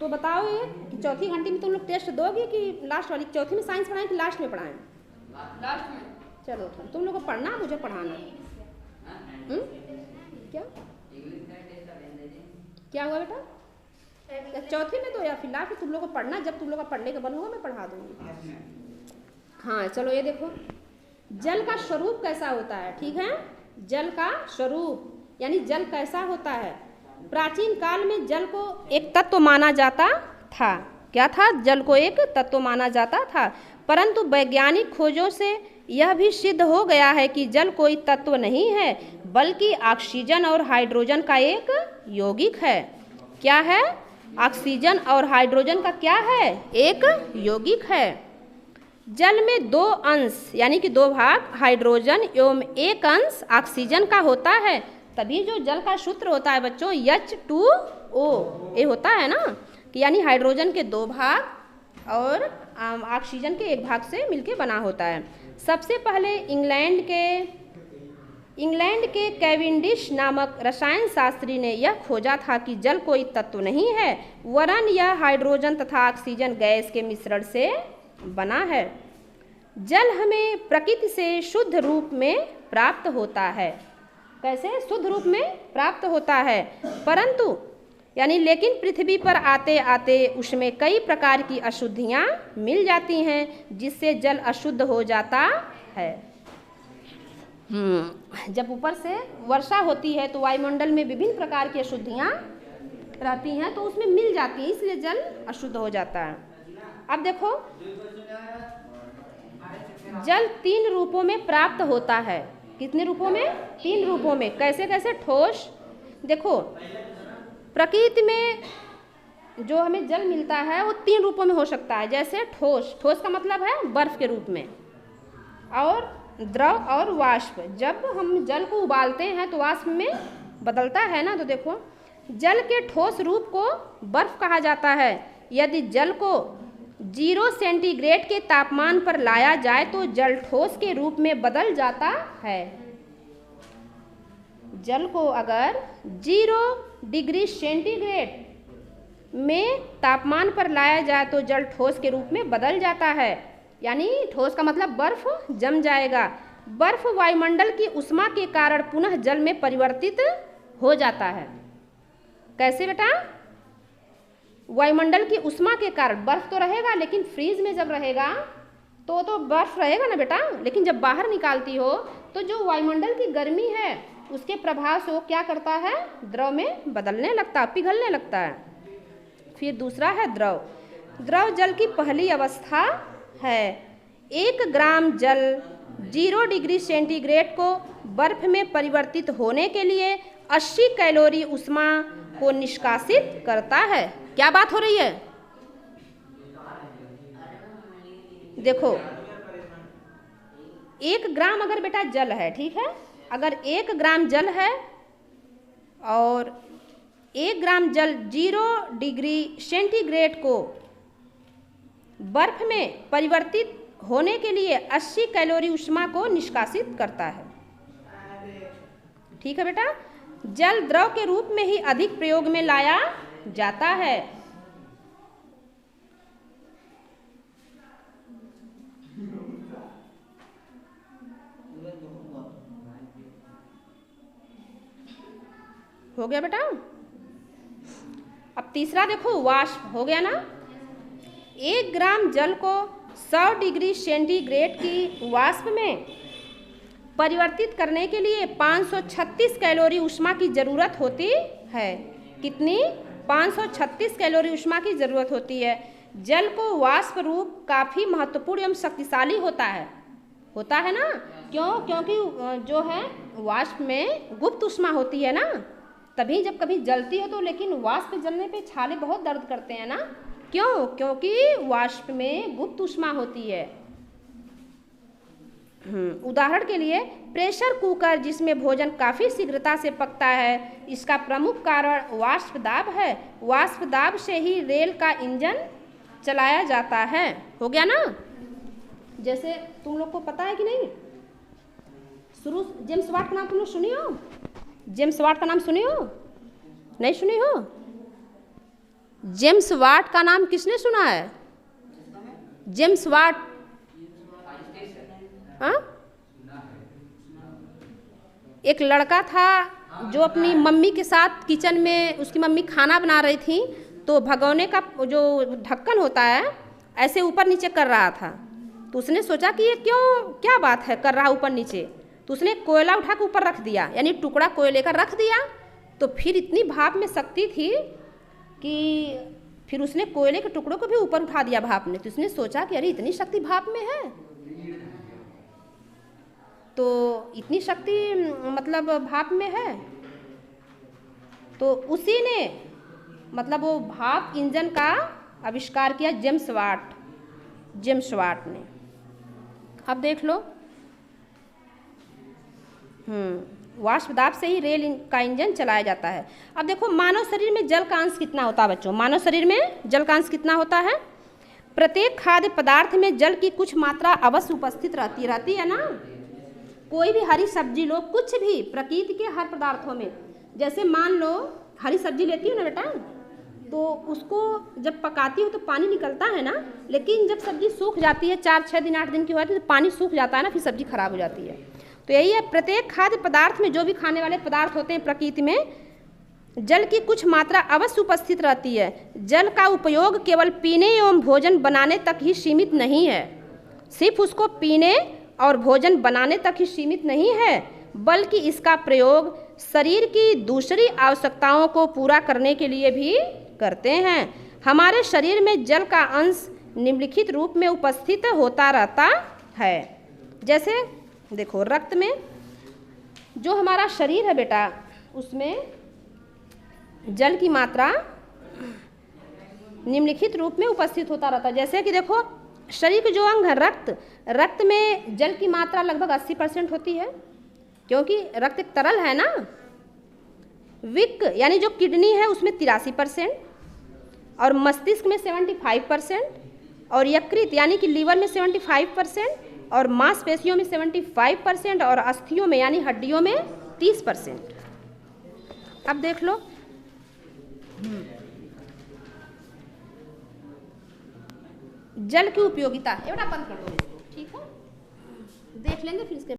तो बताओ ये कि चौथी घंटी में तुम लोग टेस्ट दोगे कि लास्ट वाली? चौथी में साइंस पढ़ाएं कि लास्ट में पढ़ाएं? लास्ट में। चलो तुम लोग को पढ़ना, मुझे पढ़ाना। क्या क्या हुआ बेटा? या चौथी में दो या फिर लास्ट में? तुम लोग को पढ़ना, जब तुम लोग का पढ़ने का मन होगा मैं पढ़ा दूंगी। हाँ चलो ये देखो, जल का स्वरूप कैसा होता है, ठीक है? जल का स्वरूप यानी जल कैसा होता है। प्राचीन काल में जल को एक तत्व माना जाता था। क्या था? जल को एक तत्व माना जाता था, परंतु वैज्ञानिक खोजों से यह भी सिद्ध हो गया है कि जल कोई तत्व नहीं है, बल्कि ऑक्सीजन और हाइड्रोजन का एक यौगिक है। क्या है? ऑक्सीजन और हाइड्रोजन का क्या है? एक यौगिक है। जल में दो अंश यानी कि दो भाग हाइड्रोजन एवं एक अंश ऑक्सीजन का होता है, तभी जो जल का सूत्र होता है बच्चों H2O ये होता है ना, कि यानी हाइड्रोजन के दो भाग और ऑक्सीजन के एक भाग से मिलके बना होता है। सबसे पहले इंग्लैंड के कैवेंडिश नामक रसायन शास्त्री ने यह खोजा था कि जल कोई तत्व नहीं है, वरन यह हाइड्रोजन तथा ऑक्सीजन गैस के मिश्रण से बना है। जल हमें प्रकृति से शुद्ध रूप में प्राप्त होता है। कैसे? शुद्ध रूप में प्राप्त होता है, परंतु यानी लेकिन पृथ्वी पर आते आते उसमें कई प्रकार की अशुद्धियाँ मिल जाती हैं, जिससे जल अशुद्ध हो जाता है। जब ऊपर से वर्षा होती है तो वायुमंडल में विभिन्न प्रकार की अशुद्धियाँ रहती हैं, तो उसमें मिल जाती हैं, इसलिए जल अशुद्ध हो जाता है। अब देखो, जल 3 रूपों में प्राप्त होता है। कितने रूपों में? 3 रूपों में। कैसे कैसे? ठोस, देखो प्रकृति में जो हमें जल मिलता है वो 3 रूपों में हो सकता है। जैसे ठोस, ठोस का मतलब है बर्फ के रूप में, और द्रव और वाष्प। जब हम जल को उबालते हैं तो वाष्प में बदलता है ना, तो देखो जल के ठोस रूप को बर्फ कहा जाता है। यदि जल को 0 सेंटीग्रेड के तापमान पर लाया जाए तो जल ठोस के रूप में बदल जाता है। जल को अगर 0 डिग्री सेंटीग्रेड में तापमान पर लाया जाए तो जल ठोस के रूप में बदल जाता है, यानी ठोस का मतलब बर्फ जम जाएगा। बर्फ वायुमंडल की उष्मा के कारण पुनः जल में परिवर्तित हो जाता है। कैसे बेटा? वायुमंडल की उष्मा के कारण बर्फ तो रहेगा, लेकिन फ्रीज में जब रहेगा तो बर्फ रहेगा ना बेटा, लेकिन जब बाहर निकालती हो तो जो वायुमंडल की गर्मी है उसके प्रभाव से वो क्या करता है? द्रव में बदलने लगता है, पिघलने लगता है। फिर दूसरा है द्रव। द्रव जल की पहली अवस्था है। 1 ग्राम जल 0 डिग्री सेंटीग्रेड को बर्फ में परिवर्तित होने के लिए 80 कैलोरी उष्मा को निष्कासित करता है। क्या बात हो रही है? देखो 1 ग्राम अगर बेटा जल है, ठीक है, अगर 1 ग्राम जल है और 1 ग्राम जल 0 डिग्री सेंटीग्रेड को बर्फ में परिवर्तित होने के लिए 80 कैलोरी उष्मा को निष्कासित करता है। ठीक है बेटा? जल द्रव के रूप में ही अधिक प्रयोग में लाया जाता है। हो गया बेटा? अब तीसरा देखो, वाष्प। हो गया ना? 1 ग्राम जल को 100 डिग्री सेंटीग्रेड की वाष्प में परिवर्तित करने के लिए 536 कैलोरी उष्मा की ज़रूरत होती है। कितनी? 536 कैलोरी उष्मा की ज़रूरत होती है। जल को वाष्प रूप काफ़ी महत्वपूर्ण एवं शक्तिशाली होता है ना? क्यों? क्योंकि जो है वाष्प में गुप्त उष्मा होती है ना, तभी जब कभी जलती हो तो, लेकिन वाष्प जलने पे छाले बहुत दर्द करते हैं ना। क्यों? क्योंकि वाष्प में गुप्त उष्मा होती है। उदाहरण के लिए प्रेशर कुकर जिसमें भोजन काफ़ी शीघ्रता से पकता है, इसका प्रमुख कारण वाष्प दाब है। वाष्प दाब से ही रेल का इंजन चलाया जाता है। हो गया ना? जैसे तुम लोग को पता है कि नहीं, शुरू जेम्स वाट का नाम तुम लोग सुनी हो? जेम्स वाट का नाम सुनी हो? नहीं सुनी हो? जेम्स वाट का नाम किसने सुना है? James Watt. हाँ, एक लड़का था जो अपनी मम्मी के साथ किचन में, उसकी मम्मी खाना बना रही थी, तो भगोने का जो ढक्कन होता है ऐसे ऊपर नीचे कर रहा था। तो उसने सोचा कि ये क्यों, क्या बात है कर रहा ऊपर नीचे। तो उसने कोयला उठा के ऊपर रख दिया, यानी टुकड़ा कोयले का रख दिया। तो फिर इतनी भाप में शक्ति थी कि फिर उसने कोयले के टुकड़ों को भी ऊपर उठा दिया भाप में। तो उसने सोचा कि अरे इतनी शक्ति भाप में है, तो इतनी शक्ति मतलब भाप में है। तो उसी ने मतलब वो भाप इंजन का आविष्कार किया जेम्स वाट ने। अब देख लो, वाष्प दाब से ही रेल का इंजन चलाया जाता है। अब देखो मानव शरीर में जल का अंश कितना होता है बच्चों? मानव शरीर में जल का अंश कितना होता है? प्रत्येक खाद्य पदार्थ में जल की कुछ मात्रा अवश्य उपस्थित रहती है ना। कोई भी हरी सब्जी लो, कुछ भी प्रकृति के हर पदार्थों में, जैसे मान लो हरी सब्जी लेती हो ना बेटा, तो उसको जब पकाती हो तो पानी निकलता है ना, लेकिन जब सब्जी सूख जाती है 4-6 दिन 8 दिन की होती है तो पानी सूख जाता है ना, फिर सब्जी खराब हो जाती है। तो यही है, प्रत्येक खाद्य पदार्थ में, जो भी खाने वाले पदार्थ होते हैं प्रकृति में, जल की कुछ मात्रा अवश्य उपस्थित रहती है। जल का उपयोग केवल पीने एवं भोजन बनाने तक ही सीमित नहीं है। सिर्फ उसको पीने और भोजन बनाने तक ही सीमित नहीं है, बल्कि इसका प्रयोग शरीर की दूसरी आवश्यकताओं को पूरा करने के लिए भी करते हैं। हमारे शरीर में जल का अंश निम्नलिखित रूप में उपस्थित होता रहता है। जैसे देखो, रक्त में जो हमारा शरीर है बेटा, उसमें जल की मात्रा निम्नलिखित रूप में उपस्थित होता रहता है। जैसे कि देखो, शरीर के जो अंग है रक्त में जल की मात्रा लगभग 80% होती है, क्योंकि रक्त एक तरल है ना। विक यानी जो किडनी है उसमें 83%, और मस्तिष्क में 75%, और यकृत यानी कि लीवर में 75%, और मांसपेशियों में 75%, और अस्थियों में यानी हड्डियों में 30%। अब देख लो, जल की उपयोगिता। ये बेटा बंद कर दो इसको, ठीक है, देख लेंगे फिर इसके